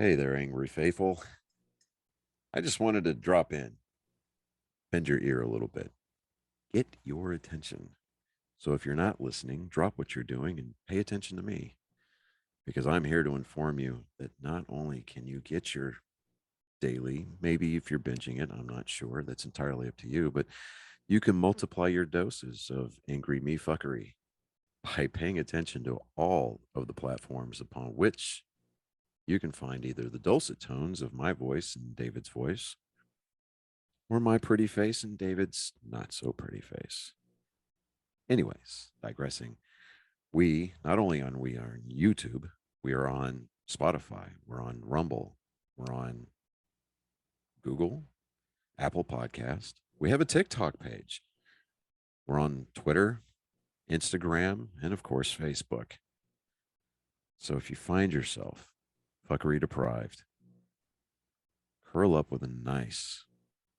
Hey there, angry faithful. I just wanted to drop in, bend your ear a little bit, get your attention. So if you're not listening, drop what you're doing and pay attention to me because I'm here to inform you that not only can you get your daily, maybe if you're binging it, I'm not sure, that's entirely up to you, but you can multiply your doses of angry me fuckery by paying attention to all of the platforms upon which you can find either the dulcet tones of my voice and David's voice or my pretty face and David's not so pretty face. Anyways, digressing, we not only we are on YouTube, we are on Spotify, we're on Rumble, we're on Google, Apple Podcast. We have a TikTok page. We're on Twitter, Instagram, and of course Facebook. So if you find yourself fuckery deprived, curl up with a nice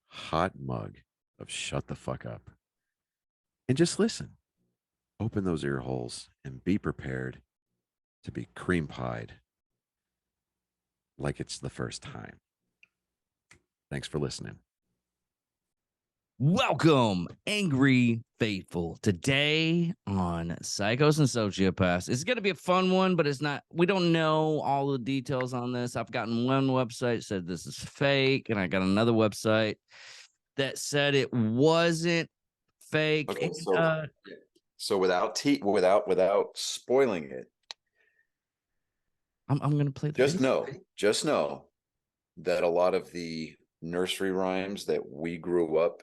hot mug of shut the fuck up and just listen. Open those ear holes and be prepared to be cream pied like it's the first time. Thanks for listening. Welcome, Angry Faithful. Today on Psychos and Sociopaths. It's going to be a fun one, but it's not. We don't know all the details on this. I've gotten one website said this is fake, and I got another website that said it wasn't fake. Okay, so without spoiling it, I'm going to play the just know that a lot of the nursery rhymes that we grew up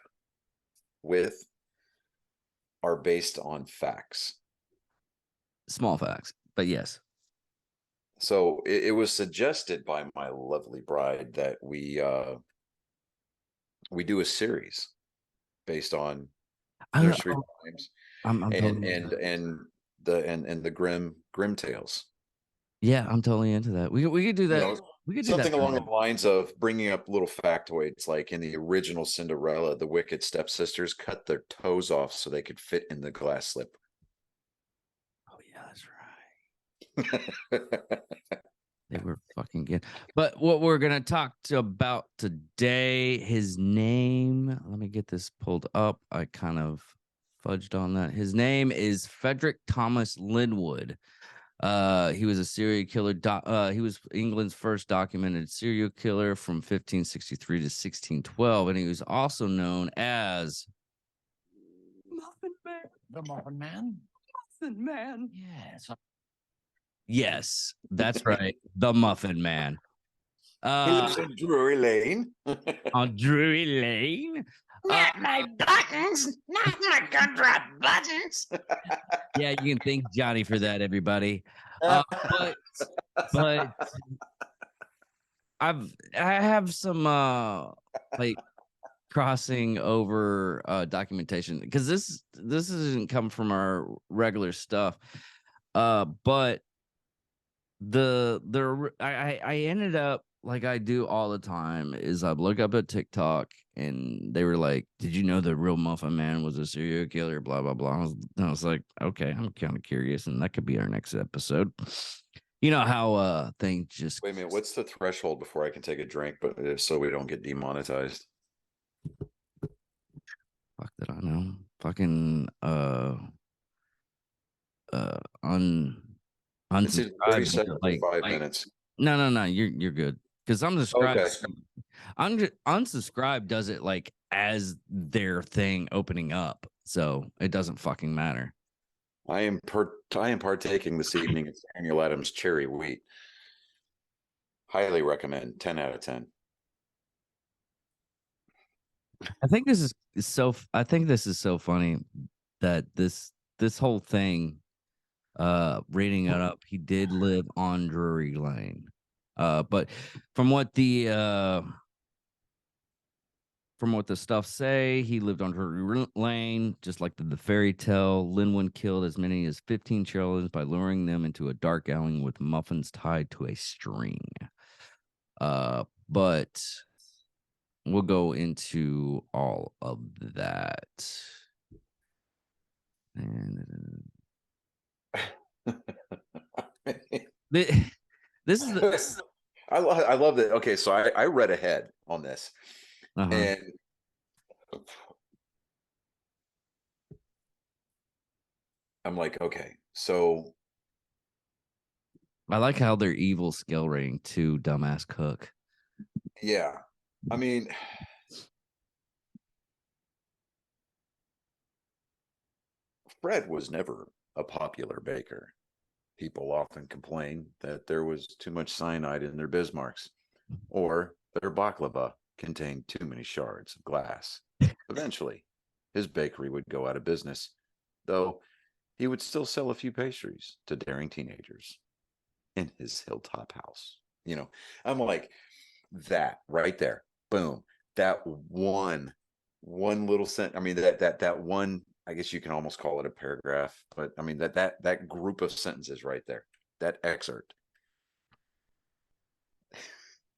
with are based on facts. Small facts, but yes. So it was suggested by my lovely bride that we do a series based on nursery rhymes and the grim tales. Yeah, I'm totally into that. We could do that. You know, we could do something that along the lines of bringing up little factoids, like in the original Cinderella, the wicked stepsisters cut their toes off so they could fit in the glass slipper. Oh yeah, that's right. They were fucking good. But what we're gonna talk about today, his name. Let me get this pulled up. I kind of fudged on that. His name is Frederic Thomas Linwood. He was a serial killer. He was England's first documented serial killer from 1563 to 1612, and he was also known as Muffin Man. The Muffin Man? Muffin Man. Yes. Yes, that's right. The Muffin Man. He lives on Drury Lane. On Drury Lane. Not my buttons. Not my gumdrop buttons. Yeah, you can thank Johnny for that, everybody. But I have some like crossing over documentation because this doesn't come from our regular stuff. But I ended up like I do all the time is I look up at TikTok and they were like, "Did you know the real Muffin Man was a serial killer?" Blah blah blah. I was like, "Okay, I'm kind of curious, and that could be our next episode." You know how things just Wait a minute, what's the threshold before I can take a drink, but so we don't get demonetized? fuck that I know. Fucking It's in 30 seconds, like 5 minutes. No, you're good. Because I'm subscribed. Okay. Unsubscribed does it like as their thing opening up, so it doesn't fucking matter. I am partaking this evening of Daniel Adams cherry wheat. Highly recommend. 10 out of 10. I think this is so funny that this whole thing, reading it up, he did live on Drury Lane. But from what the stuff say, he lived on Drury Lane, just like the fairy tale. Linwood killed as many as 15 children by luring them into a dark alley with muffins tied to a string. But we'll go into all of that. And this is I love that. Okay, so I read ahead on this, and I'm like, okay, so I like how their evil skill rating to dumbass cook. yeah, I mean, Fred was never a popular baker. People often complain that there was too much cyanide in their Bismarcks, or their baklava contained too many shards of glass. Eventually, his bakery would go out of business, though he would still sell a few pastries to daring teenagers in his hilltop house. I'm like, that right there, boom, that one little sentence. I mean, that one, I guess you can almost call it a paragraph, but I mean that group of sentences right there, that excerpt.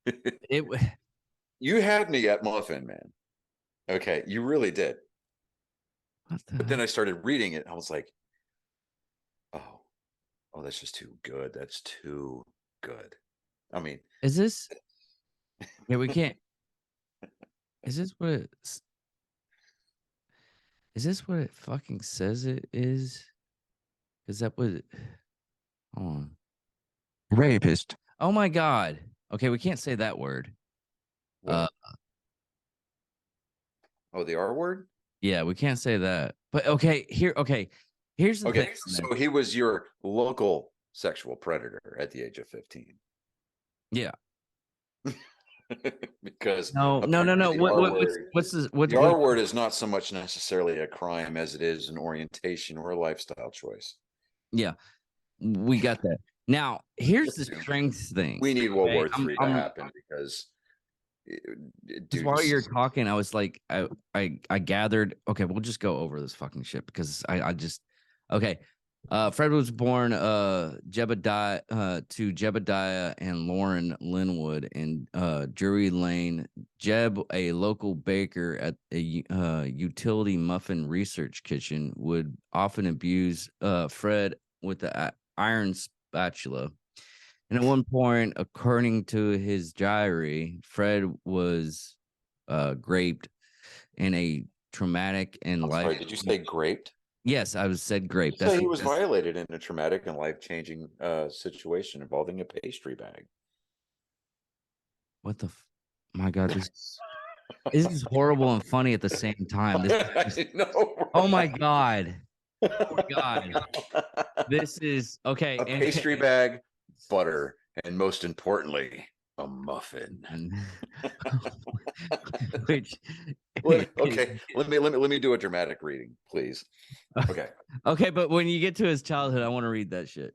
It You had me at Muffin, man. Okay, you really did. But then I started reading it, and I was like, oh, that's just too good. That's too good. I mean, is this? Yeah, we can't. Is this what it's? Is this what it fucking says it is? Is that what? Hold on. Rapist. Oh my god. Okay, we can't say that word. what? Oh, the R word? Yeah, we can't say that. But okay, here's the Okay, thing. so he was your local sexual predator at the age of 15. Yeah. Because No. apparently the R word, What's this? What? the R word is not so much necessarily a crime as it is an orientation or a lifestyle choice. Yeah, we got that. Now, here's the strange thing. We need World Okay, War III to happen because Because while you're talking, I was like, I gathered. Okay, we'll just go over this fucking shit because I just okay. Fred was born Jebediah to Jebediah and Lauren Linwood in Drury Lane. Jeb, a local baker at a utility muffin research kitchen, would often abuse Fred with the iron spatula. And at one point, according to his diary, Fred was raped in a traumatic and I'm life. sorry, did you say graped? Yes, I was said grape. You say he was violated in a traumatic and life-changing situation involving a pastry bag. What the? My God, this is horrible and funny at the same time. This is just, oh my God. Oh my God. This is okay. A pastry bag, butter, and most importantly, a muffin. Which okay, let me do a dramatic reading, please. Okay. Okay, but when you get to his childhood, I want to read that shit.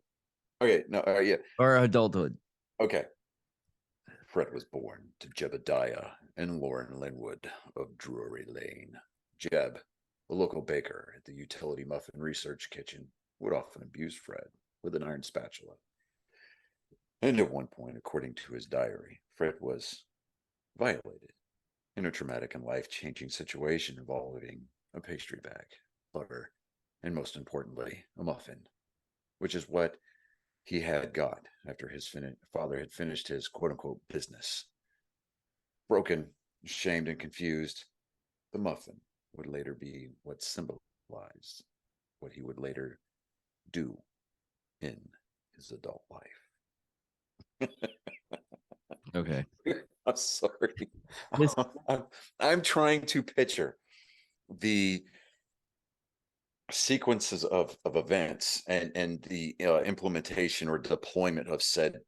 Okay, no, yeah. Or adulthood. Okay. Fred was born to Jebediah and Lauren Linwood of Drury Lane. Jeb, a local baker at the utility muffin research kitchen, would often abuse Fred with an iron spatula. And at one point, according to his diary, Fred was violated in a traumatic and life-changing situation involving a pastry bag, butter, and most importantly, a muffin, which is what he had got after his father had finished his quote-unquote business. Broken, shamed, and confused, the muffin would later be what symbolized what he would later do in his adult life. Okay. I'm sorry. I'm trying to picture the sequences of events and the implementation or deployment of said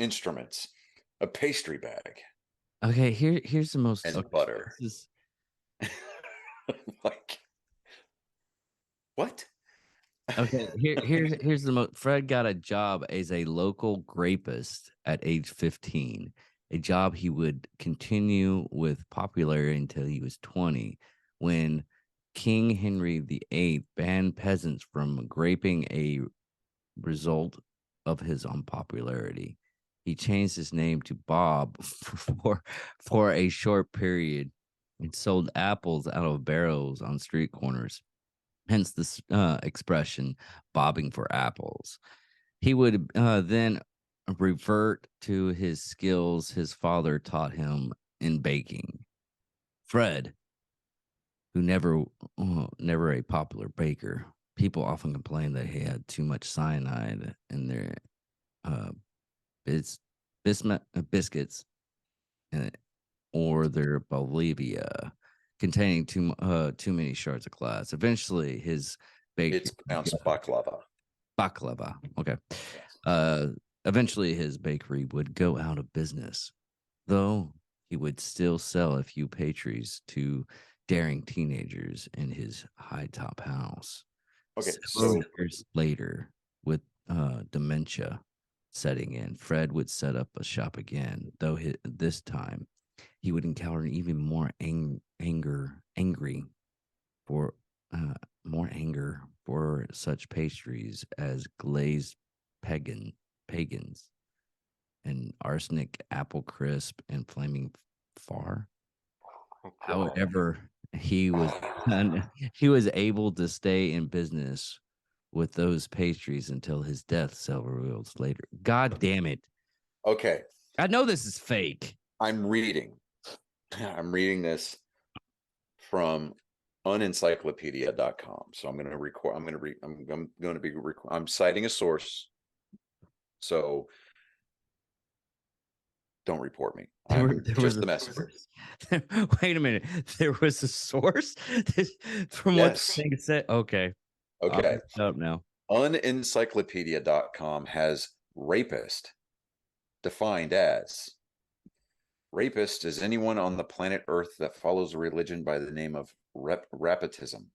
instruments. A pastry bag. Okay, here's the most and butter. Like what? Okay, here's the most. Fred got a job as a local grapist at age 15, a job he would continue with popularity until he was 20, when King Henry VIII banned peasants from graping, a result of his unpopularity. He changed his name to Bob for a short period and sold apples out of barrels on street corners. Hence this expression, bobbing for apples. He would then revert to his skills his father taught him in baking. Fred, who never a popular baker, people often complained that he had too much cyanide in their uh, biscuits or their Bolivia, containing too many shards of glass. Eventually, his It's pronounced baklava. baklava. Okay. Yes. Eventually, his bakery would go out of business, though he would still sell a few pastries to daring teenagers in his high top house. Okay, Several so years later, with dementia setting in, Fred would set up a shop again, though this time he would encounter even more angry for more anger for such pastries as glazed pagans and arsenic apple crisp and flaming far. However, he was he was able to stay in business with those pastries until his death several years later. God damn it. okay, I know this is fake. I'm reading this from unencyclopedia.com. So I'm going to record. I'm going to be. I'm citing a source. So don't report me. I'm There was just a the messenger. source. Wait a minute. There was a source from what the Yes. thing said. Okay. I'm Okay. up now. Unencyclopedia.com has rapist defined as rapist is anyone on the planet Earth that follows a religion by the name of rapitism.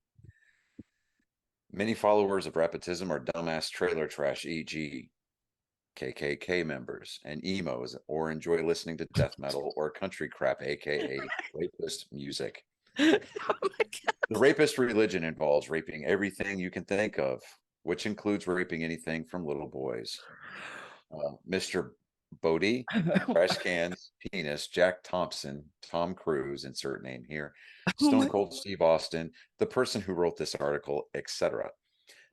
Many followers of rapitism are dumbass trailer trash, e.g., KKK members and emos, or enjoy listening to death metal or country crap, aka rapist music. Oh my God. The rapist religion involves raping everything you can think of, which includes raping anything from little boys. Mr. Bodie, trash cans, penis, Jack Thompson, Tom Cruise, insert name here, Stone Cold Steve Austin, the person who wrote this article, etc.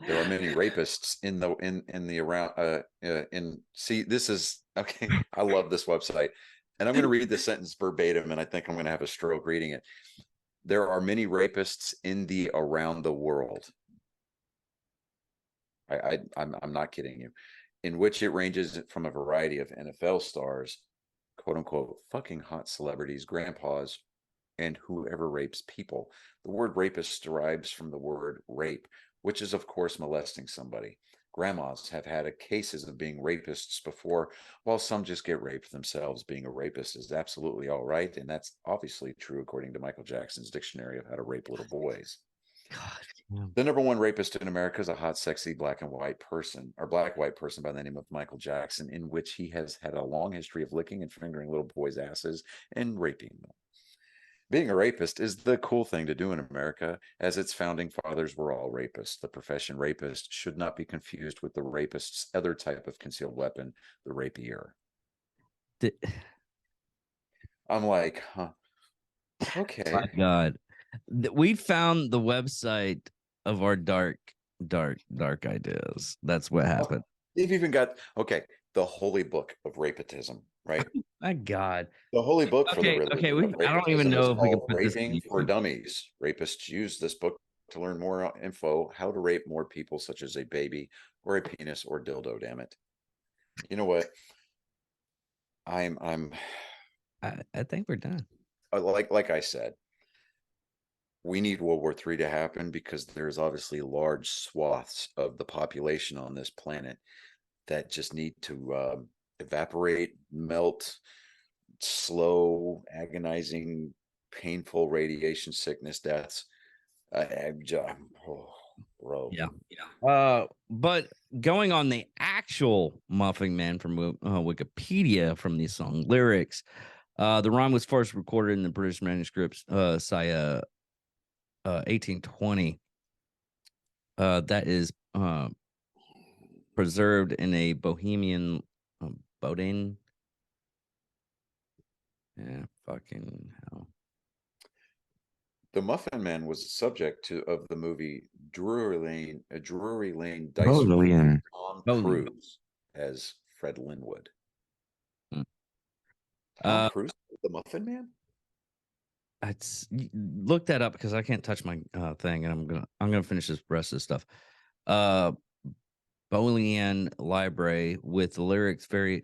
There are many rapists in the around see, this is okay. I love this website. And I'm going to read the sentence verbatim, and I think I'm going to have a stroke reading it. There are many rapists in the around the world. I'm not kidding you. In which it ranges from a variety of NFL stars, quote unquote, fucking hot celebrities, grandpas, and whoever rapes people. The word rapist derives from the word rape, which is, of course, molesting somebody. Grandmas have had cases of being rapists before, while some just get raped themselves. Being a rapist is absolutely all right, and that's obviously true according to Michael Jackson's dictionary of how to rape little boys. God damn. The number one rapist in America is a hot, sexy black and white person, or black-white person by the name of Michael Jackson, in which he has had a long history of licking and fingering little boys' asses and raping them. Being a rapist is the cool thing to do in America, as its founding fathers were all rapists. The profession rapist should not be confused with the rapist's other type of concealed weapon, the rapier. I'm like, huh, okay. My God. We found the website of our dark ideas. That's what happened. They've even got, okay, the holy book of rapitism, right? My God. The holy book for the Okay, religion of I don't even rapitism is know if we can called put this on Raping for YouTube. Dummies. Rapists use this book to learn more info, how to rape more people, such as a baby or a penis or dildo, damn it. You know what? I'm I think we're done. like I said, we need World War III to happen because there's obviously large swaths of the population on this planet that just need to evaporate, melt, slow, agonizing, painful radiation sickness deaths. Oh, bro. Yeah. But going on the actual Muffin Man from Wikipedia from the song lyrics, the rhyme was first recorded in the British manuscripts, 1820. That is preserved in a Bohemian Bodin. Yeah, fucking hell. The Muffin Man was subject of the movie Drury Lane, Dice Room, Tom Holy. Cruise as Fred Linwood. Hmm. Tom Cruise, the Muffin Man. Look that up because I can't touch my thing, and I'm gonna finish this rest of this stuff. Uh, Bolian Library with the lyrics very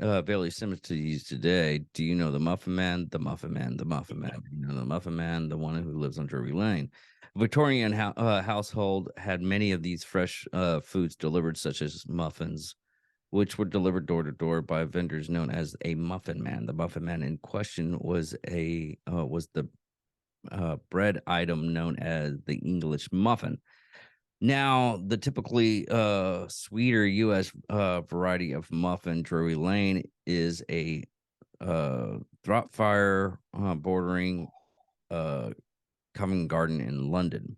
similar to these today. Do you know the Muffin Man? The Muffin Man, the Muffin Man. Do you know the Muffin Man, the one who lives on Drury Lane? Victorian household had many of these fresh foods delivered, such as muffins, which were delivered door to door by vendors known as a Muffin Man. The Muffin Man in question was the bread item known as the English muffin. Now, the typically sweeter U.S. Variety of muffin, Drury Lane, is a drop fire bordering Covent Garden in London.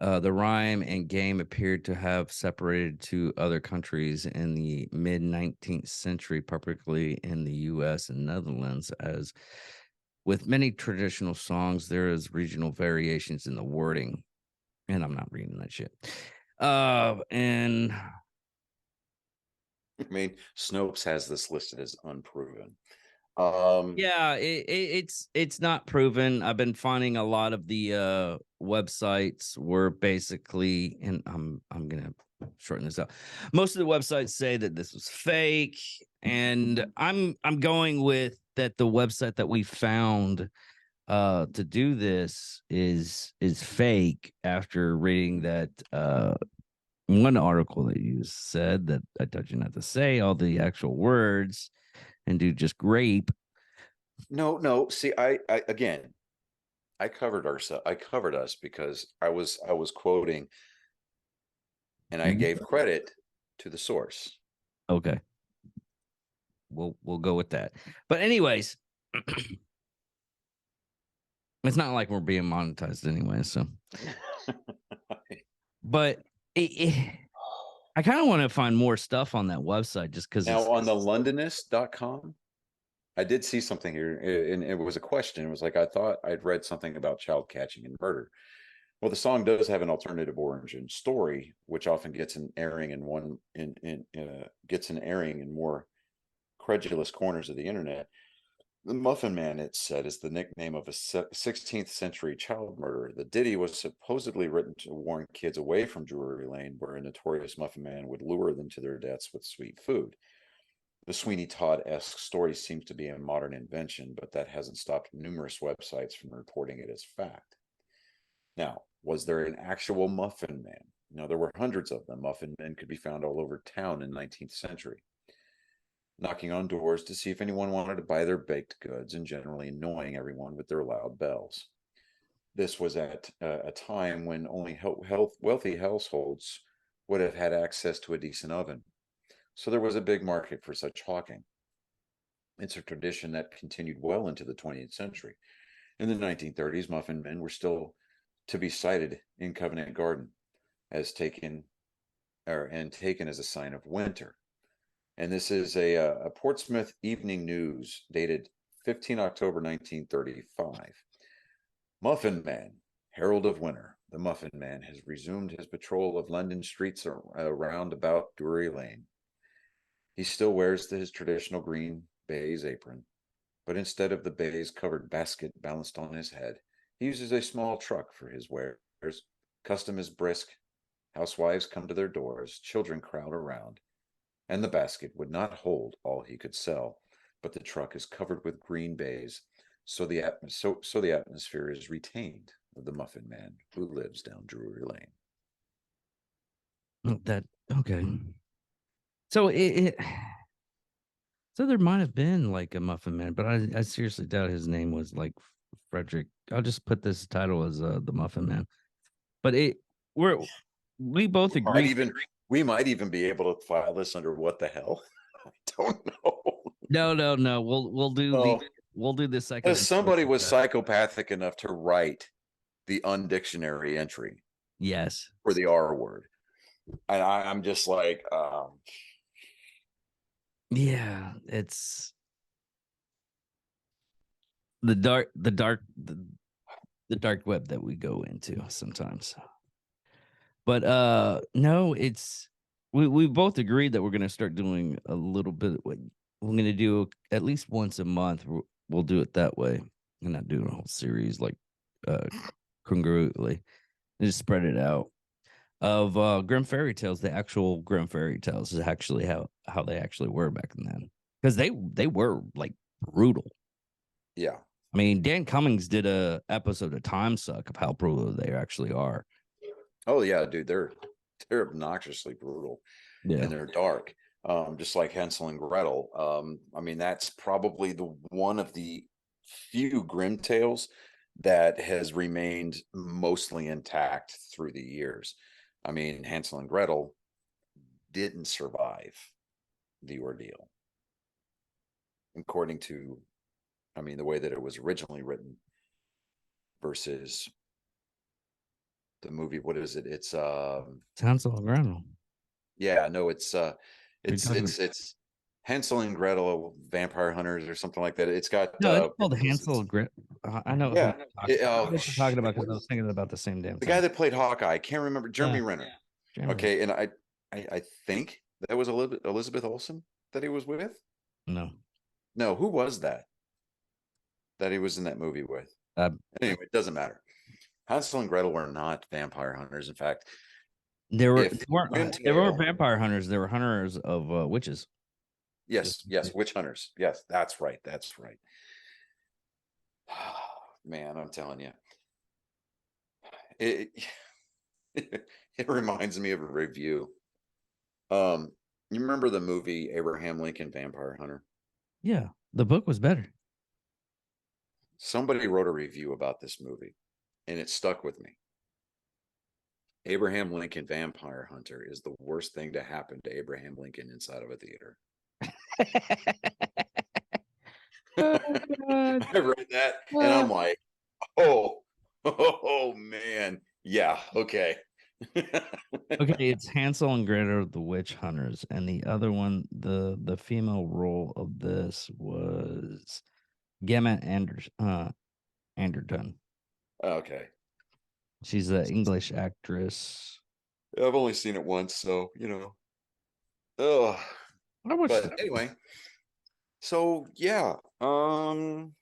The rhyme and game appeared to have separated to other countries in the mid 19th century, particularly in the U.S. and Netherlands. As with many traditional songs, there is regional variations in the wording. And I'm not reading that shit. And I mean, Snopes has this listed as unproven. yeah, it's not proven. I've been finding a lot of the websites were basically, and I'm gonna shorten this out. Most of the websites say that this was fake, and I'm going with that. The website that we found to do this is fake after reading that one article that you said that I told you not to say all the actual words and do just grape. No. See, I again, I covered us because I was quoting, and I gave credit to the source. Okay. We'll go with that. But anyways, it's not like we're being monetized anyway, so but I kind of want to find more stuff on that website just because Now on the Londonist.com, I did see something here, and it was a question. It was like, I thought I'd read something about child catching and murder. Well, the song does have an alternative origin story, which often gets an airing in more credulous corners of the internet. The Muffin Man, it's said, is the nickname of a 16th century child murderer. The ditty was supposedly written to warn kids away from Drury Lane, where a notorious Muffin Man would lure them to their deaths with sweet food. The Sweeney Todd-esque story seems to be a modern invention, but that hasn't stopped numerous websites from reporting it as fact. Now, was there an actual Muffin Man? No, there were hundreds of them. Muffin men could be found all over town in the 19th century, knocking on doors to see if anyone wanted to buy their baked goods and generally annoying everyone with their loud bells. This was at a time when only wealthy households would have had access to a decent oven. So there was a big market for such hawking. It's a tradition that continued well into the 20th century. In the 1930s, muffin men were still to be sighted in Covent Garden as taken as a sign of winter. And this is a Portsmouth Evening News dated 15 October 1935. Muffin Man, herald of winter. The Muffin Man has resumed his patrol of London streets around about Drury Lane. He still wears his traditional green baize apron, but instead of the baize-covered basket balanced on his head, he uses a small truck for his wares. Custom is brisk. Housewives come to their doors. Children crowd around. And the basket would not hold all he could sell, but the truck is covered with green baize, so the atmosphere is retained of the Muffin Man who lives down Drury Lane. that okay. So so there might have been like a Muffin Man, but I seriously doubt his name was like Frederic. I'll just put this title as the Muffin Man. But we both agree. We might even be able to file this under what the hell? I don't know. No. We'll do the second. Somebody was psychopathic enough to write the undictionary entry. Yes. For the R word. And I'm just like, yeah, it's the dark web that we go into sometimes. But no, it's we both agreed that we're gonna start doing a little bit. We're gonna do at least once a month. We'll do it that way, and not doing a whole series like congruently. And just spread it out of Grimm fairy tales. The actual Grimm fairy tales is actually how they actually were back then, because they were like brutal. Yeah. I mean, Dan Cummings did a episode of Time Suck of how brutal they actually are. Oh yeah, dude, they're obnoxiously brutal Yeah. and they're dark. Just like Hansel and Gretel. I mean, that's probably the one of the few Grimm tales that has remained mostly intact through the years. I mean, Hansel and Gretel didn't survive the ordeal, according to, I mean, the way that it was originally written versus the movie. What is it? It's Hansel and Gretel. yeah, no, it's talking it's Hansel and Gretel, Vampire Hunters, or something like that. It's got No, it's called Hansel and Gretel. I know. yeah. What you're talking about, because I was thinking about the same damn The thing. guy that played Hawkeye, I can't remember, Jeremy Yeah. Renner. Jeremy. Okay, and I think that was Elizabeth Olsen that he was with. No. No, who was that he was in that movie with? Anyway, it doesn't matter. Hansel and Gretel were not vampire hunters. In fact, they weren't tale- vampire hunters. They were hunters of witches. yes, witch hunters. Yes, that's right. Man, I'm telling you, it it reminds me of a review. You remember the movie Abraham Lincoln Vampire Hunter? Yeah, the book was better. Somebody wrote a review about this movie, and it stuck with me. Abraham Lincoln Vampire Hunter is the worst thing to happen to Abraham Lincoln inside of a theater. I read that and I'm like, oh man, yeah, okay. Okay, it's Hansel and Gretel, the witch hunters, and the other one, the female role of this was Gemma Anderton. Okay, She's an English actress. I've only seen it once, so oh, but anyway, so yeah, I'm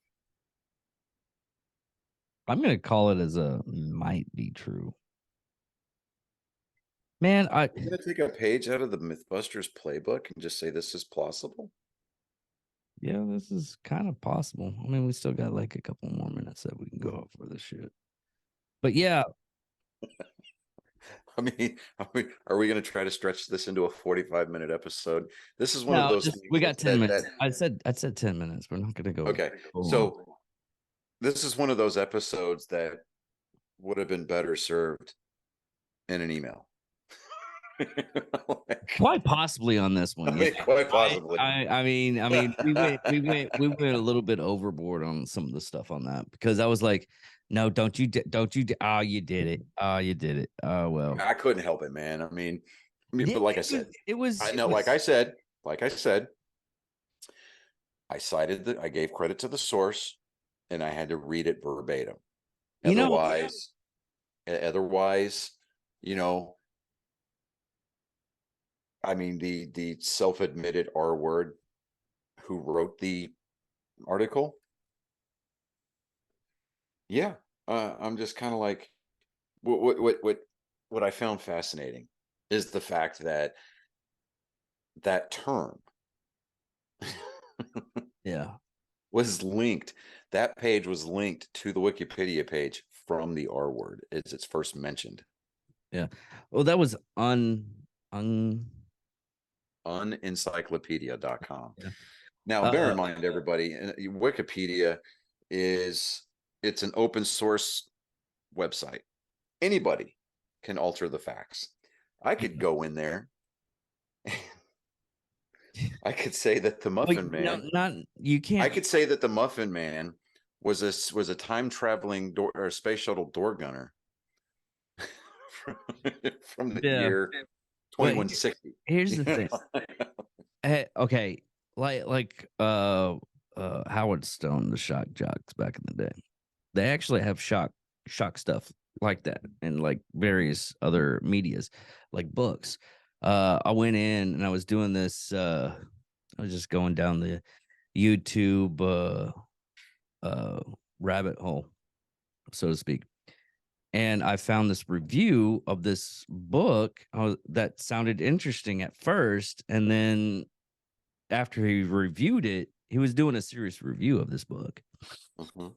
gonna call it as a might be true. Man, I'm gonna take a page out of the Mythbusters playbook and just say this is plausible. Yeah, this is kind of possible. I mean, we still got like a couple more minutes that we can go off for this shit. But yeah, I mean, are we going to try to stretch this into a 45-minute episode? This is one of those. We got 10 minutes. I said 10 minutes. We're not going to go. Okay, so this is one of those episodes that would have been better served in an email. Quite possibly on this one. Quite possibly. I mean, we went a little bit overboard on some of the stuff on that, because I was like, no, don't you, oh, you did it. Oh, well, I couldn't help it, man. I mean, but like I said, like I said, I cited that I gave credit to the source and I had to read it verbatim. Otherwise, I mean, the self-admitted R word who wrote the article. Yeah. I'm just kind of like, what I found fascinating is the fact that term was linked. That page was linked to the Wikipedia page from the R word as it's first mentioned. Yeah. Well, that was unencyclopedia.com. Yeah. Now, bear in mind, everybody, Wikipedia it's an open source website. Anybody can alter the facts. I could go in there. I could say that the Muffin Man. You can't. I could say that the Muffin Man was a time traveling or space shuttle door gunner from the year 2160. Here's the thing. Okay, like Howard Stone, the shock jocks back in the day, they actually have shock stuff like that, and like various other medias, like books. I went in and I was doing this. I was just going down the YouTube rabbit hole, so to speak. And I found this review of this book that sounded interesting at first. And then after he reviewed it, he was doing a serious review of this book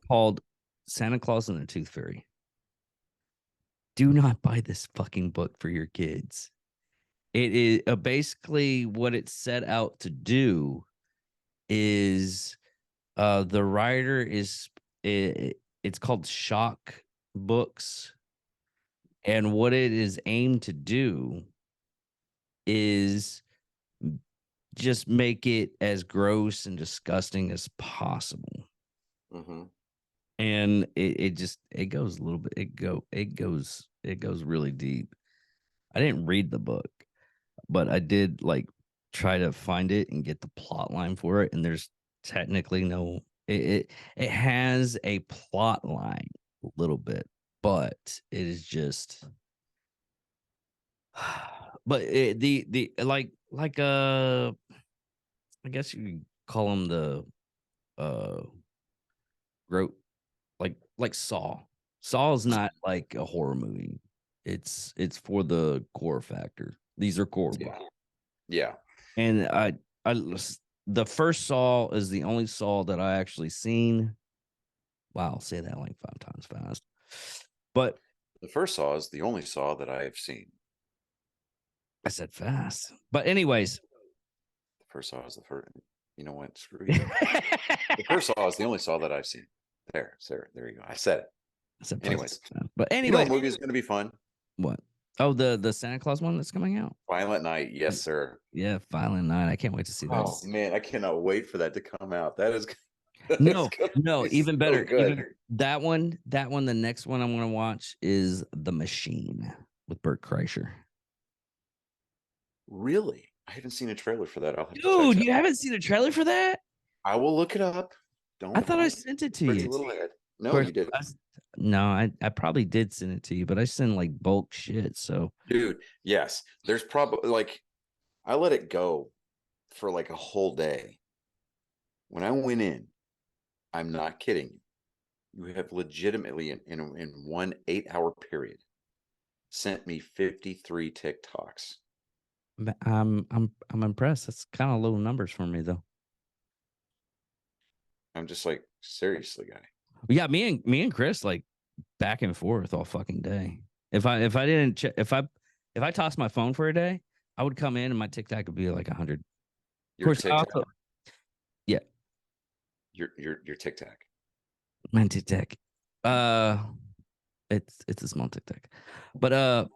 called Santa Claus and the Tooth Fairy. Do not buy this fucking book for your kids. It is basically what it set out to do is the writer is it's called Shock Books, and what it is aimed to do is just make it as gross and disgusting as possible. And it goes a little bit, it goes really deep. I didn't read the book, but I did like try to find it and get the plot line for it, and there's technically no it has a plot line a little bit, but it is just but the like I guess you could call them the wrote like Saw. Saw is not like a horror movie. It's for the gore factor. These are gore books. Yeah. And the first Saw is the only Saw that I actually seen. Wow, I'll say that like 5 times fast. But The first Saw is the only Saw that I have seen. I said fast. But anyways, The first Saw is the first. You know what? Screw you. The first Saw is the only Saw that I've seen. There you go. I said it. I said Anyways. but You know anyway, what movie is going to be fun? what? Oh, the Santa Claus one that's coming out. Violent Night. Yes, sir. Yeah, Violent Night. I can't wait to see that. Oh man, I cannot wait for that to come out. That is no, even better. Good. That one. The next one I'm gonna watch is The Machine with Bert Kreischer. Really? I haven't seen a trailer for that. I'll have to Dude, check you haven't seen a trailer for that? I will look it up. I thought I sent it to It's you. a little ahead. No, course, you didn't. No, I probably did send it to you, but I send like bulk shit. So, dude, yes, there's probably like I let it go for like a whole day. When I went in, I'm not kidding you. You have legitimately in 1 8-hour period sent me 53 TikToks. I'm impressed. That's kind of low numbers for me though. I'm just like, seriously, guy. Yeah, me and Chris like back and forth all fucking day. If I didn't if I tossed my phone for a day, I would come in and my TikTok would be like 100. Of course, TikTok. Yeah. Your TikTok. My TikTok. It's a small TikTok. But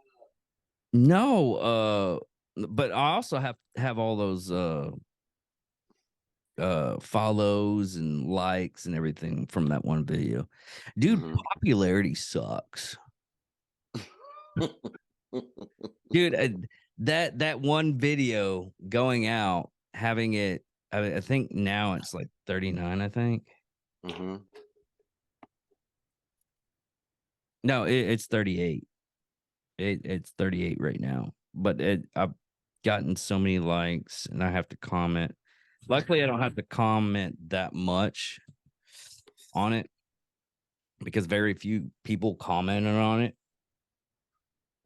no, but I also have all those follows and likes and everything from that one video. Dude, popularity sucks. Dude, that one video going out, having it, I think now it's like 39, I think. No, it's 38. It's 38 right now. But I've gotten so many likes and I have to comment. Luckily, I don't have to comment that much on it because very few people commented on it.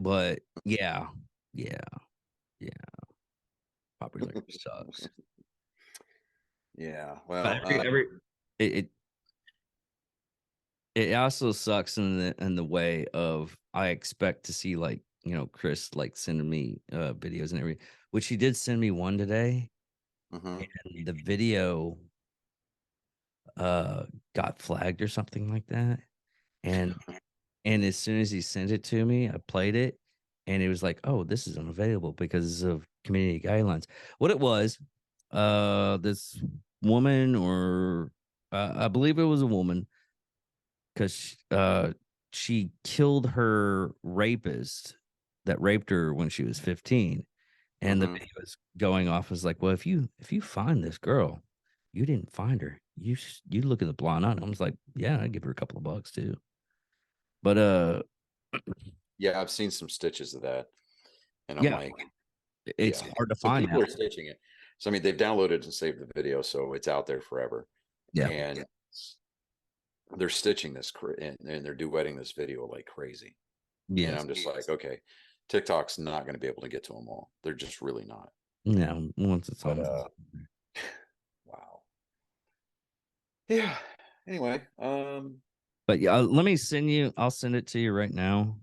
But yeah. Popularity sucks. Yeah. Well, but it also sucks in the way of I expect to see like, you know, Chris like sending me videos and everything, which he did send me one today. And the video got flagged or something like that. And as soon as he sent it to me, I played it and it was like, oh, this is unavailable because of community guidelines. What it was, this woman or I believe it was a woman, because she killed her rapist that raped her when she was 15. And the video is going off as like, well, if you find this girl, you didn't find her. You look at the blonde eye. I was like, yeah, I'd give her a couple of bucks too. But yeah, I've seen some stitches of that, and I'm yeah, like, it's Yeah. hard to So find people now. are stitching it. So I mean, they've downloaded and saved the video, so it's out there forever. Yeah. And they're stitching this and they're duetting this video like crazy. And Yes. I'm just like, okay, TikTok's not going to be able to get to them all. They're just really not. No, once it's But on. wow. Yeah. Anyway, But yeah, let me send you. I'll send it to you right now.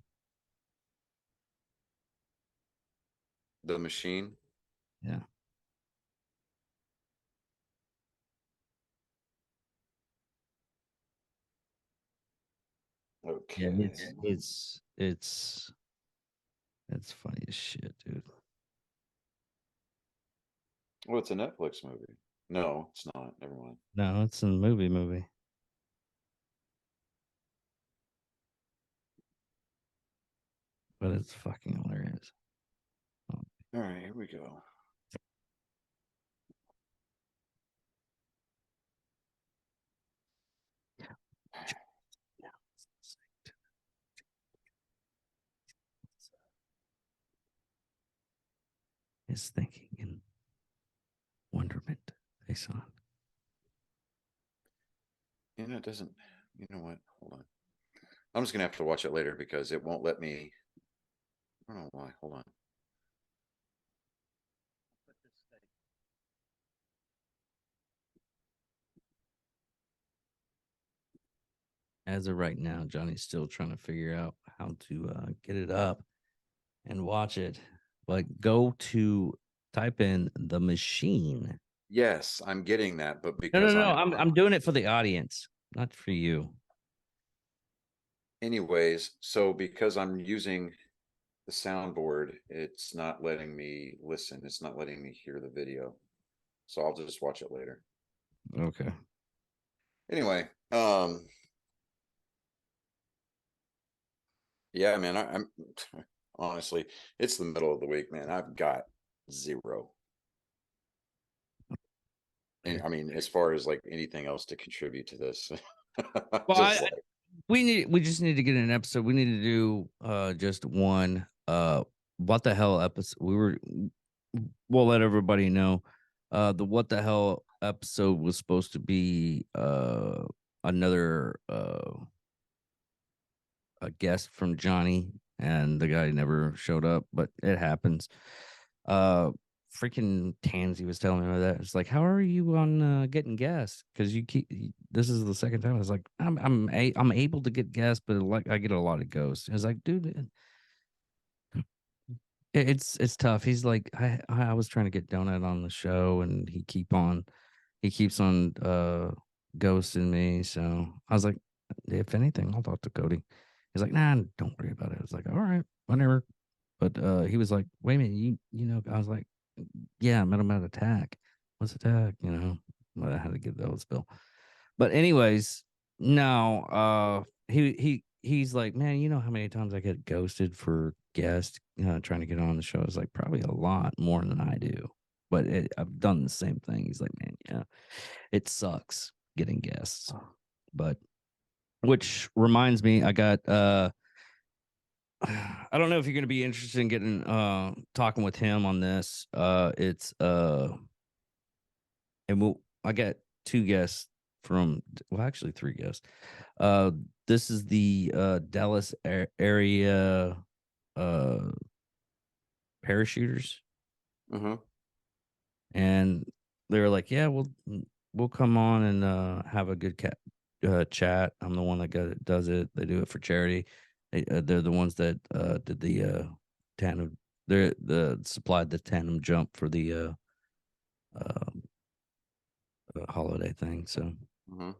the machine. Yeah. Okay. Yeah, it's funny as shit, dude. Oh, it's a Netflix movie. No, it's not. Never mind. No, it's a movie. But it's fucking hilarious. All right, here we go. His thinking and wonderment face on. You know, it doesn't. You know what? Hold on. I'm just gonna have to watch it later because it won't let me. I don't know why. Hold on. As of right now, Johnny's still trying to figure out how to get it up and watch it. But go to type in the machine. Yes, I'm getting that, but No, because I'm doing it for the audience, not for you. anyways, so because I'm using the soundboard, it's not letting me listen. It's not letting me hear the video. So I'll just watch it later. Okay. Anyway, yeah, man, I'm honestly, it's the middle of the week, man. I've got zero. And I mean, as far as like anything else to contribute to this. Well, Just like, we just need to get an episode. We need to do just one what the hell episode. We'll let everybody know. The what the hell episode was supposed to be another a guest from Johnny, and the guy never showed up, but it happens. Freaking Tansy was telling me about that. It's like, how are you on getting guests? Because this is the second time. I was like, I'm able to get guests, but like I get a lot of ghosts. It's like, dude, it's tough. He's like, I was trying to get Donut on the show, and he keeps on ghosting me. So I was like, if anything, I'll talk to Cody. He's like, nah, don't worry about it. I was like, all right, whatever. But he was like, wait a minute, you know, I was like, yeah, I met him at Attack. What's Attack? You know, but I had to give those bill. But anyways, no, he's like, man, you know how many times I get ghosted for guests trying to get on the show? It's like probably a lot more than I do. But I've done the same thing. He's like, man, yeah, it sucks getting guests. But which reminds me, I got I don't know if you're gonna be interested in getting talking with him on this. It's and I got two guests actually three guests. Uh this is the Dallas area uh parachuters, mm-hmm. and they were like, yeah, we'll come on and have a good chat. I'm the one that does it. They do it for charity. They're the ones that did the tandem. They're supplied the tandem jump for the holiday thing. So Mm-hmm.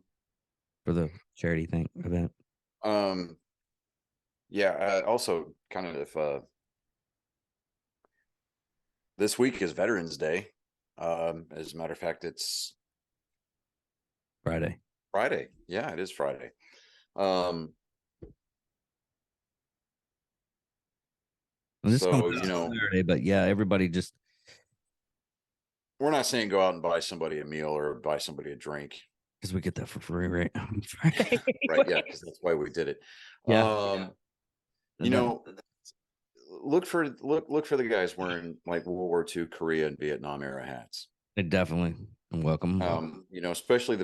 for the charity thing event. Yeah, also kind of if this week is Veterans Day. As a matter of fact, it's Friday. Friday. Yeah, it is Friday. Um, And this comes so out you know, Saturday, but yeah, everybody just we're not saying go out and buy somebody a meal or buy somebody a drink. because we get that for free, right? Right, yeah, because that's why we did it. Yeah. You know, look for the guys wearing like World War II, Korea, and Vietnam era hats. It definitely. Welcome. You know, especially the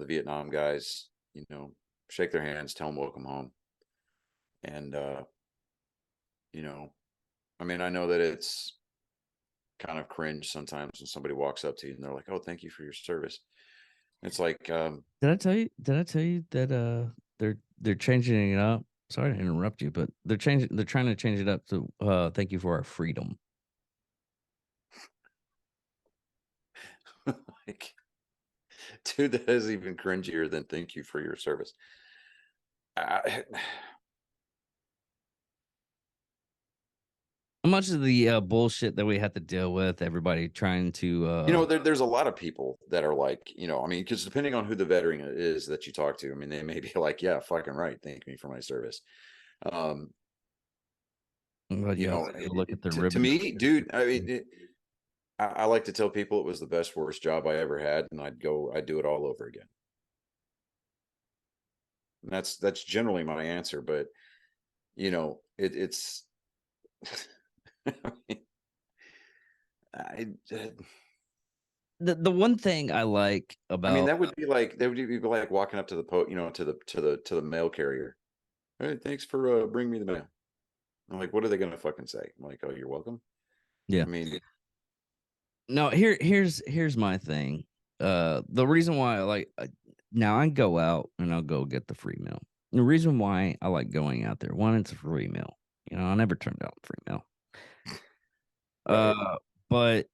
Vietnam guys. You know, shake their hands, tell them welcome home, and you know, I mean, I know that it's kind of cringe sometimes when somebody walks up to you and they're like, "Oh, thank you for your service." It's like, Did I tell you? Did I tell you that they're changing it up? Sorry to interrupt you, but they're changing. They're trying to change it up to thank you for our freedom. like, dude, that is even cringier than "thank you for your service." I, How much of the bullshit that we have to deal with? Everybody trying to you know, there's a lot of people that are like, you know, I mean, because depending on who the veteran is that you talk to, I mean, they may be like, "Yeah, fucking right, thank me for my service." Um, well, you yeah, know, look at the to ribbon. me, dude, I mean, I like to tell people it was the best worst job I ever had, and I'd do it all over again. And that's generally my answer, but you know, it's I mean, I, The one thing I like I mean, about that would be like walking up to the you know, to the mail carrier. "Hey, thanks for bringing me the mail." I'm like, what are they gonna fucking say? I'm like, "Oh, you're welcome." yeah. I mean, No, here's my thing. The reason why I like now I go out and I'll go get the free meal. The reason why I like going out there, one, it's a free meal. You know, I never turned down a free meal. right? But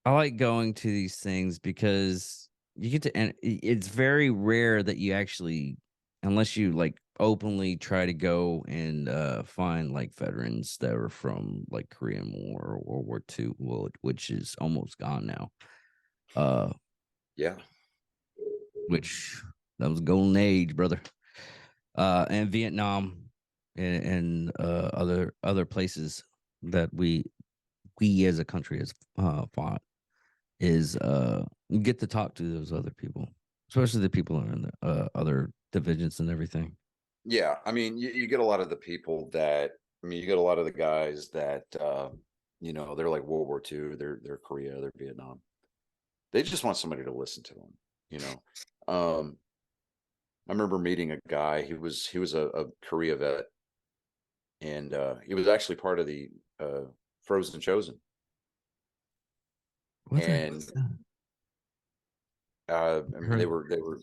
I like going to these things because you get to, and it's very rare that you actually, unless you like openly try to go and find like veterans that were from like Korean War or World War II, which is almost gone now. Uh, Yeah, which that was golden age, brother. And Vietnam and other places that we as a country has fought is you get to talk to those other people, especially the people in the other divisions and everything. yeah. I mean, you get a lot of the people that I mean, you get a lot of the guys that you know, they're like World War II, they're Korea, they're Vietnam. They just want somebody to listen to them, you know. I remember meeting a guy. He was a Korea vet, and he was actually part of the Frozen Chosen. What the heck And is that? I mean, Heard.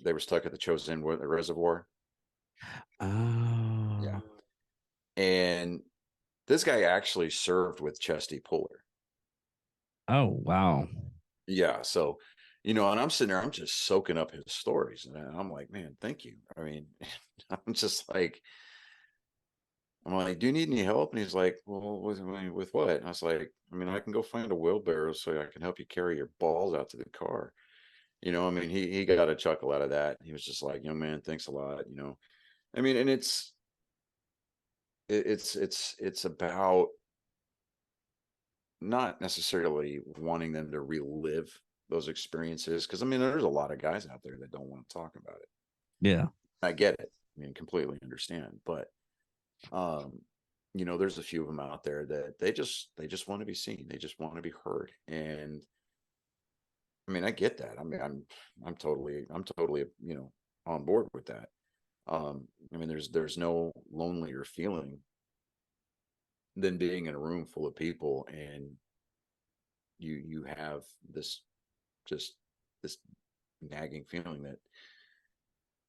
they were stuck at the Chosin Reservoir. Yeah, Oh, and this guy actually served with Chesty Puller. oh wow. Yeah, so you know, and I'm sitting there, I'm just soaking up his stories, and I'm like, man, thank you. I mean, I'm just like, I'm like, do you need any help? And he's like, well, with what? And I was like, I mean, I can go find a wheelbarrow so I can help you carry your balls out to the car. You know, I mean, he got a chuckle out of that. He was just like, young man, thanks a lot. You know, I mean, and it's about not necessarily wanting them to relive those experiences, because I mean, there's a lot of guys out there that don't want to talk about it. Yeah. I get it. I mean, completely understand, but um you know, there's a few of them out there that they just want to be seen, they just want to be heard. And I mean, I get that. I mean, I'm totally, you know, on board with that. I mean, there's no lonelier feeling than being in a room full of people, and you have this just this nagging feeling that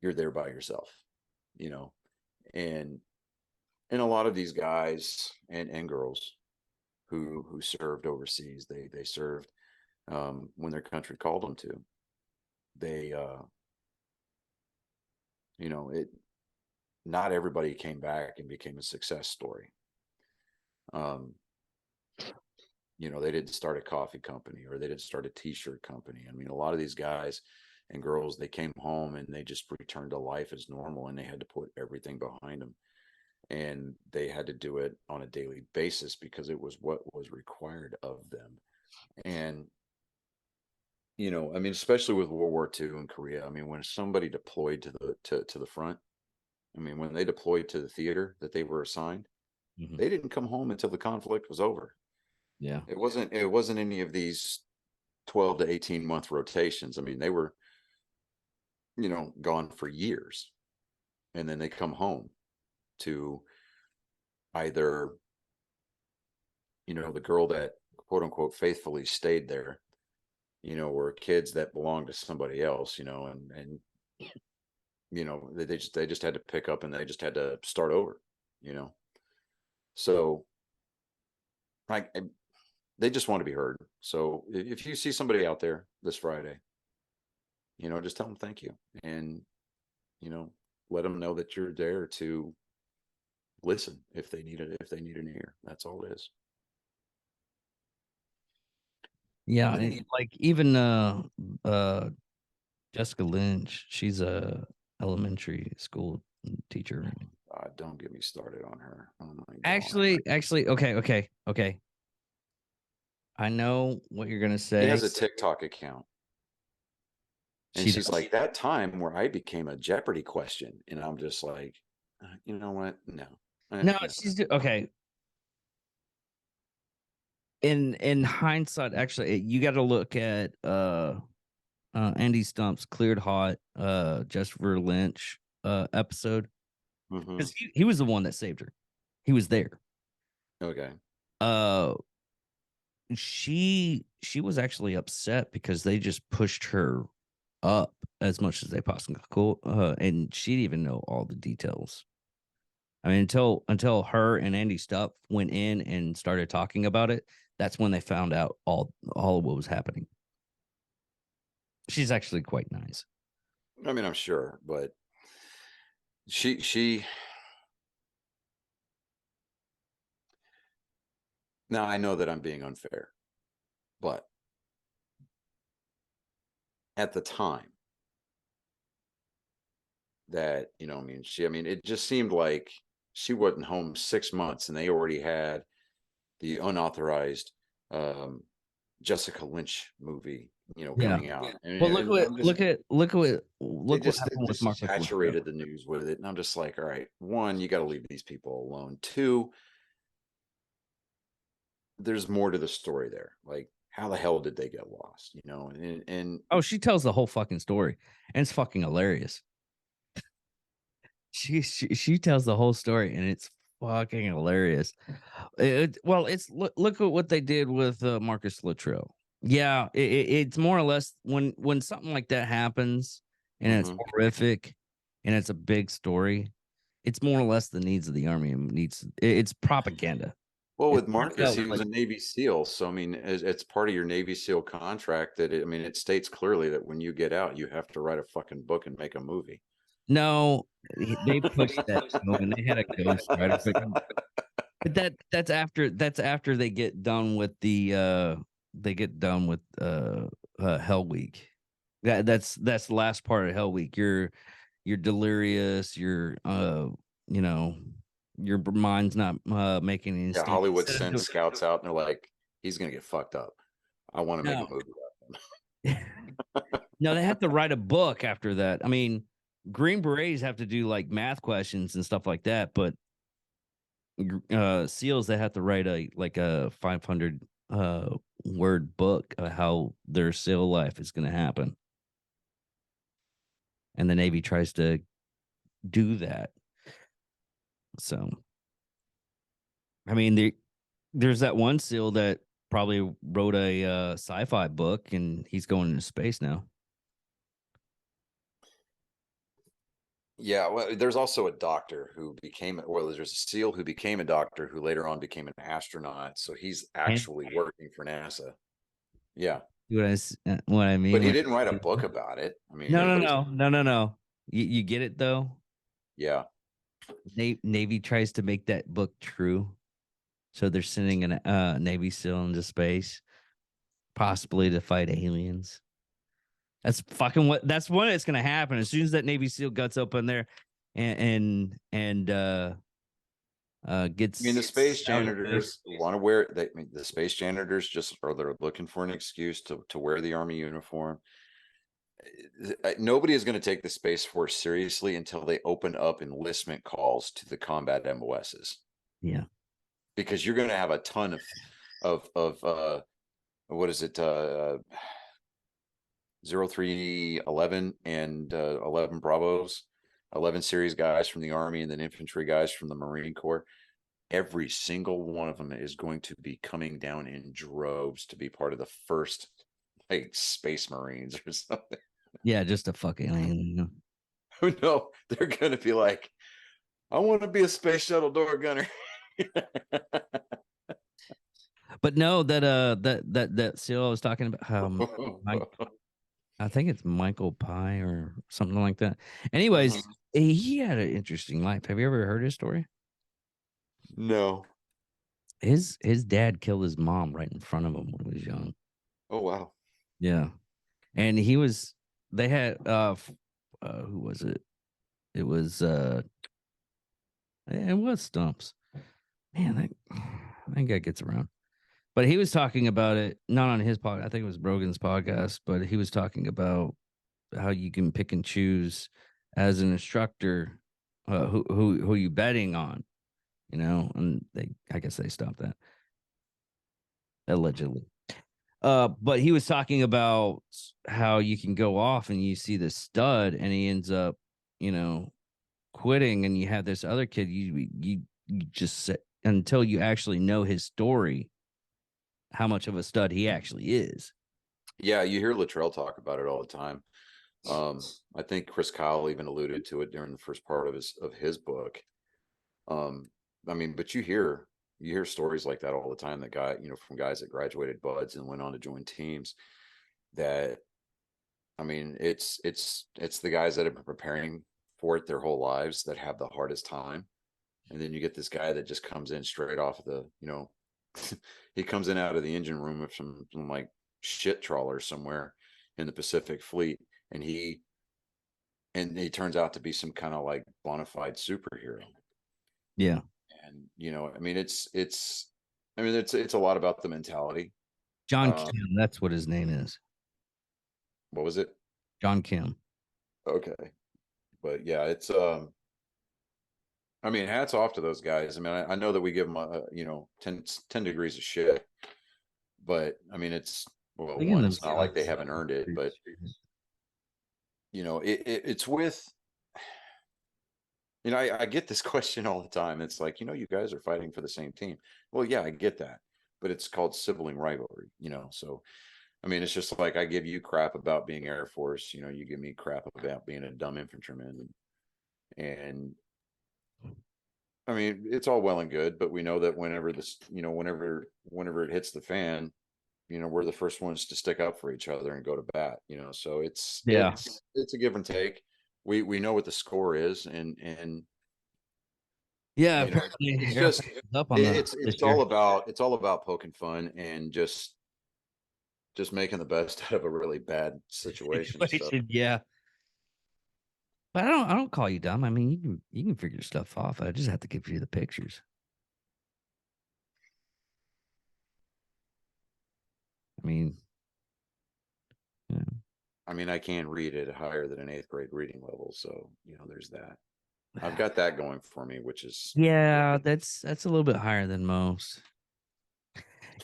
you're there by yourself, you know. And and a lot of these guys and girls who served overseas, they served when their country called them to. They you know, it not everybody came back and became a success story. um you know, they didn't start a coffee company, or they didn't start a t-shirt company. I mean, a lot of these guys and girls, they came home and they just returned to life as normal, and they had to put everything behind them, and they had to do it on a daily basis because it was what was required of them. And you know, I mean, especially with World War II and Korea, I mean, when somebody deployed to the front, I mean, when they deployed to the theater that they were assigned, Mhm. They didn't come home until the conflict was over. Yeah. It wasn't any of these 12 to 18 month rotations. I mean, they were, gone for years. And then they come home to either, the girl that quote unquote faithfully stayed there, were kids that belonged to somebody else, and they just had to pick up and they just had to start over, you know. So I they just want to be heard. So if you see somebody out there this Friday, just tell them thank you, and you know, let them know that you're there to listen if they need it, if they need an ear. That's all it is. Yeah, and like even uh Jessica Lynch, she's a elementary school teacher. Don't get me started on her. Oh my God. Actually, okay. I know what you're gonna She say. has a TikTok account. And She she's does. like, that time where I became a Jeopardy question. And I'm just like, you know what? No. No, No. okay. In hindsight, actually, you got to look at Andy Stump's Cleared Hot Christopher Lynch episode, Mhm. because he was the one that saved her. He was there. Okay. Uh she was actually upset because they just pushed her up as much as they possibly could, and she didn't even know all the details. I mean, until her and Andy Stuff went in and started talking about it, that's when they found out all of what was happening. She's actually quite nice. I mean, I'm sure, but she now I know that I'm being unfair, but at the time that, I mean, it just seemed like she wasn't home 6 months and they already had the unauthorized Jessica Lynch movie, Yeah. coming out. Well, And I'm just, look they what just happened they with just Marcus Luttrell. saturated the news with it. And I'm just like, all right, one, you got to leave these people alone. Two, there's more to the story there. Like, how the hell did they get lost? And Oh, she tells the whole fucking story, and it's fucking hilarious. She tells the whole story, and it's fucking hilarious. Well, it's look at what they did with Marcus Luttrell. Yeah, it's more or less when something like that happens and it's Mhm. horrific and it's a big story. It's more or less the needs of the army and it's propaganda. Well, It with started Marcus, out he with was like a Navy SEAL. So, I mean, it's part of your Navy SEAL contract that, I mean, it states clearly that when you get out, you have to write a fucking book and make a movie. no, they pushed that to him and they had a ghostwriter, but that's after they get done with Hell Week. That's the last part of Hell Week. You're delirious, you know, your mind's not making any Yeah, steam. Hollywood Instead of sends scouts out and they're like, he's going to get fucked up. I want to make a no, movie about no, they have to write a book after that. I mean, Green Berets have to do like math questions and stuff like that, but SEALs, they have to write a 500 word book of how their SEAL life is going to happen, and the Navy tries to do that. So, I mean, there's that one SEAL that probably wrote a sci-fi book, and he's going into space now. Yeah, well, there's also a doctor who there's a SEAL who became a doctor who later on became an astronaut. So he's And actually working for NASA. Yeah. what I But mean? he didn't write a book about it. I mean, No, no, everybody's, no, no, no, no. You get it though. yeah. Navy tries to make that book true, so they're sending a Navy SEAL into space, possibly to fight aliens. That's when it's gonna happen. As soon as that Navy SEAL guts open there and I mean, the gets space out of there. janitors want to wear the space janitors just are they're looking for an excuse to wear the Army uniform. Nobody is going to take the Space Force seriously until they open up enlistment calls to the combat MOSs. Yeah. because you're going to have a ton of what is it? 0311 and 11 Bravos, 11 series guys from the Army, and then infantry guys from the Marine Corps. Every single one of them is going to be coming down in droves to be part of the first like Space Marines or something. Yeah, just a fucking alien. No, they're going to be like, I want to be a space shuttle door gunner. But no, that seal I was talking about. I think it's Michael Pye or something like that. Anyways, he had an interesting life. Have you ever heard his story? No. His dad killed his mom right in front of him when he was young. Oh wow. Yeah. And they had who was it? It was Stumps. Man, that guy gets around. But he was talking about it, not on his podcast. I think it was Brogan's podcast, but he was talking about how you can pick and choose as an instructor who you betting on, and I guess they stopped that allegedly. But he was talking about how you can go off and you see the stud and he ends up, quitting, and you have this other kid you just sit until you actually know his story, how much of a stud he actually is. Yeah, you hear Luttrell talk about it all the time. I think Chris Kyle even alluded to it during the first part of his book. I mean, but you hear stories like that all the time, that from guys that graduated buds and went on to join teams. That, I mean, it's the guys that have been preparing for it their whole lives that have the hardest time. And then you get this guy that just comes in straight off of the, he comes in out of the engine room of some like shit trawler somewhere in the Pacific Fleet, and he turns out to be some kind of like bona fide superhero. Yeah. And I mean, it's a lot about the mentality. John Kim, that's what his name is. What was it? John Kim. Okay. But yeah, it's I mean, hats off to those guys. I mean, I know that we give them 10 degrees of shit, but I mean, it's one, it's not like they haven't earned it, but it's with, I get this question all the time. It's like, you guys are fighting for the same team. Well, yeah, I get that, but it's called sibling rivalry, so I mean, it's just like I give you crap about being Air Force, you give me crap about being a dumb infantryman, and I mean, it's all well and good, but we know that whenever it hits the fan, we're the first ones to stick up for each other and go to bat, so it's a give and take. We know what the score is, and yeah, it's just it's all about poking fun and just making the best out of a really bad situation. So. Yeah. But I don't call you dumb. I mean, you can figure stuff off. I just have to give you the pictures. I mean, yeah. I mean, I can read at higher than an 8th grade reading level, so there's that. I've got that going for me, which is that's a little bit higher than most.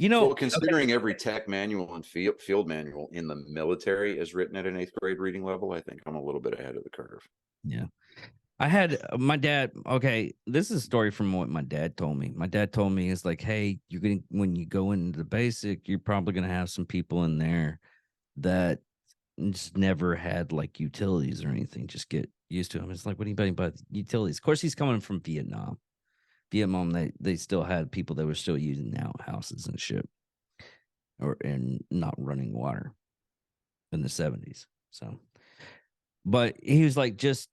Well, considering every tech manual and field manual in the military is written at an 8th grade reading level, I think I'm a little bit ahead of the curve. Yeah. I had my dad. Okay, this is a story from what my dad told me. My dad told me, it's like, hey, when you go into the basic, you're probably gonna have some people in there that just never had like utilities or anything. Just get used to them. It's like, what do you mean by utilities? Of course, he's coming from Vietnam. They still had people that were still using outhouses and shit, and not running water in the 70s. So, but he was like, just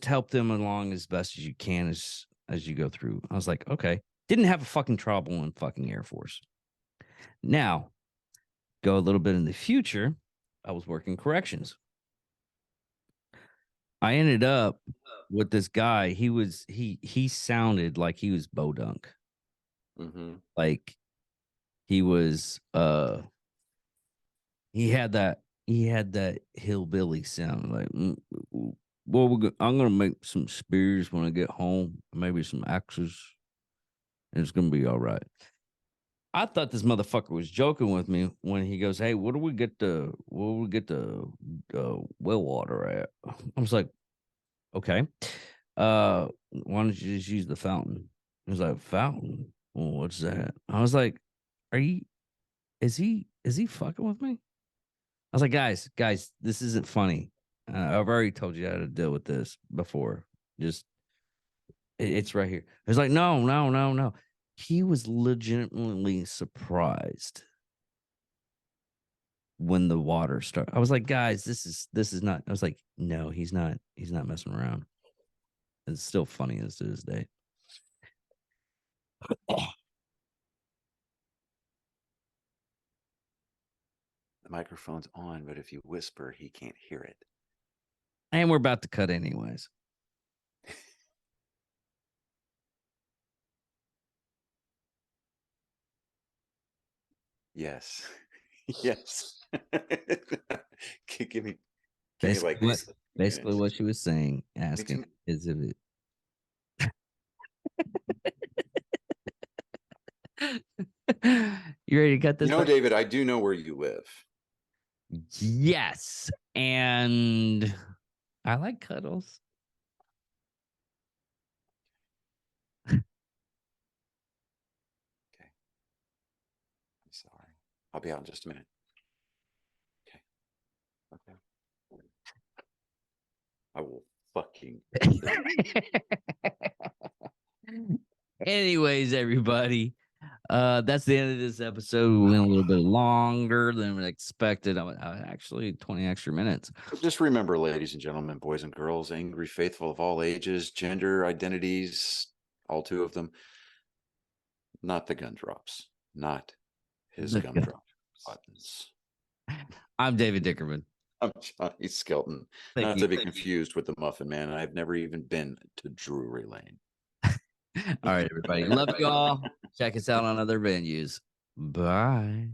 help them along as best as you can as you go through. I was like, okay. Didn't have a fucking trouble in fucking Air Force. Now, go a little bit in the future. I was working corrections. I ended up with this guy. He sounded like he was Bodunk. Mm-hmm. Like he was he had that hillbilly sound, like well, I'm gonna make some spears when I get home, maybe some axes. It's gonna be all right. I thought this motherfucker was joking with me when he goes, "Hey, where do we get the well water at?" I was like, "Okay, why don't you just use the fountain?" He was like, "Fountain? Well, what's that?" I was like, "Are you? Is he fucking with me?" I was like, guys, this isn't funny. I've already told you how to deal with this before. Just it's right here. It's like, no, no, no, no. He was legitimately surprised when the water started. I was like, guys, this is not. I was like, no, he's not. He's not messing around. It's still funny as to this day. The microphone's on, but if you whisper, he can't hear it. And we're about to cut anyways. Yes. Yes. Give me Basically, like what 2 basically minutes. what she was saying, Give me asking two- is if it. You ready to cut You this? know, David, I do know where you live. Yes. And I like cuddles. Okay. I'm sorry. I'll be out in just a minute. Okay. Okay. I will fucking kill you. Anyways, everybody, that's the end of this episode. We went a little bit longer than expected. Actually 20 extra minutes. But just remember, ladies and gentlemen, boys and girls, angry faithful of all ages, gender identities, all 2 of them, not the gumdrops, not his The gumdrop buttons. I'm David Dickerman. I'm Johnny Skelton, Thank not you. to be confused with the Muffin Man. I've never even been to Drury Lane. All right, everybody. Love you all. Check us out on other venues. Bye.